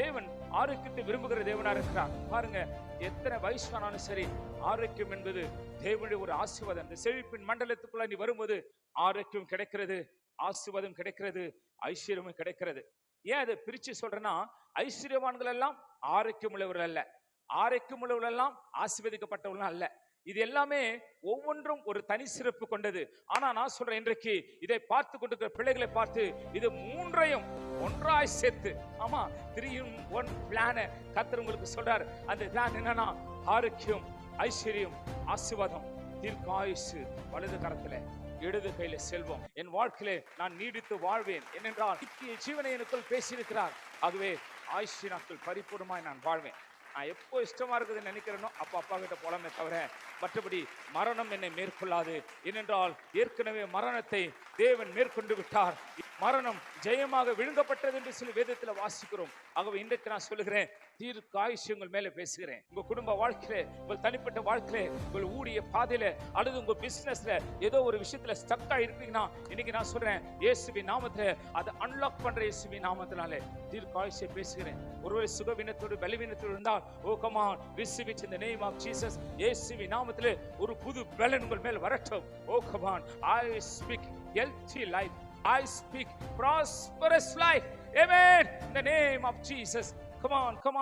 தேவன் ஆரோக்கியத்தை விரும்புகிற தேவனா இருக்கிறார். பாருங்க, எத்தனை வயசானாலும் சரி, ஆரோக்கியம் என்பது தேவனுடைய ஒரு ஆசீர்வாதம். இந்த செழிப்பின் மண்டலத்துக்குள்ள நீ வரும்போது ஆரோக்கியம் கிடைக்கிறது, ஆசீர்வாதம் கிடைக்கிறது, ஐஸ்வர்யமும் கிடைக்கிறது. ஏன் அதை பிரிச்சு சொல்றேன்னா, ஐஸ்வர்யவான்கள் எல்லாம் ஆரோக்கியம் உள்ளவர்கள் அல்ல, ஆரோக்கியம் உள்ளவர்கள் எல்லாம் ஆசீர்வதிக்கப்பட்டவர்கள் அல்ல. இது எல்லாமே ஒவ்வொன்றும் ஒரு தனி சிறப்பு கொண்டது. ஆனா நான் சொல்றேன், இன்றைக்கு இதை பார்த்து கொண்டிருக்கிற பிள்ளைகளை பார்த்து இது மூன்றையும் ஒன்றாய் சேர்த்து, ஆமா, 3-in-1 பிளான கர்த்தர் உங்களுக்கு சொல்றார். அந்த பிளான் என்னன்னா, ஆரோக்கியம், ஐஸ்வர்யம், ஆசீர்வாதம், தீர்க்காயுசு, வலது கரத்துல, இடது கையில செல்வம். என் வாழ்க்கையிலே நான் நீடித்து வாழ்வேன் ஏனென்றால் நித்திய ஜீவனை எனக்குள் பேசியிருக்கிறார். ஆகவே ஆயுஷ் நாட்கள் பரிபூர்ணமாய் நான் வாழ்வேன். நான் எப்போ இஷ்டமா இருக்குதுன்னு நினைக்கிறேனோ அப்போ அப்பா கிட்ட போலாமே தவிர மற்றபடி மரணம் என்னை மேற்கொள்ளாது. ஏனென்றால் ஏற்கனவே மரணத்தை தேவன் மேற்கொண்டு விட்டார். மரணம் ஜெயமாக விழுங்கப்பட்டது என்று சொல்லி வேதத்தில் வாசிக்கிறோம். ஆகவே இன்றைக்கு நான் சொல்லுகிறேன், தீர்க்காயுசு உங்கள் மேல பேசுகிறேன். உங்க குடும்ப வாழ்க்கையில, உங்கள் தனிப்பட்ட வாழ்க்கையில, உங்கள் ஊழிய பாதையில அல்லது உங்க பிசினஸ்ல ஏதோ ஒரு விஷயத்துல ஸ்டக்கா இருப்பீங்கன்னா இன்னைக்கு நான் சொல்றேன், இயேசுவின் நாமத்துல அதை அன்லாக் பண்ற இயேசுவின் நாமத்தினாலே தீர்க்காயுசை பேசுகிறேன். ஒருவேளை சுகவீனத்தோடு பலவீனத்தோடு இருந்தால், oh come on, receive it in the name of Jesus. இயேசுவின் நாமத்திலே ஒரு புது பலன் உங்கள் மேல் வரட்டும். Oh come on, I speak healthy life, I speak prosperous life. Amen. In the name of Jesus. Come on, come on.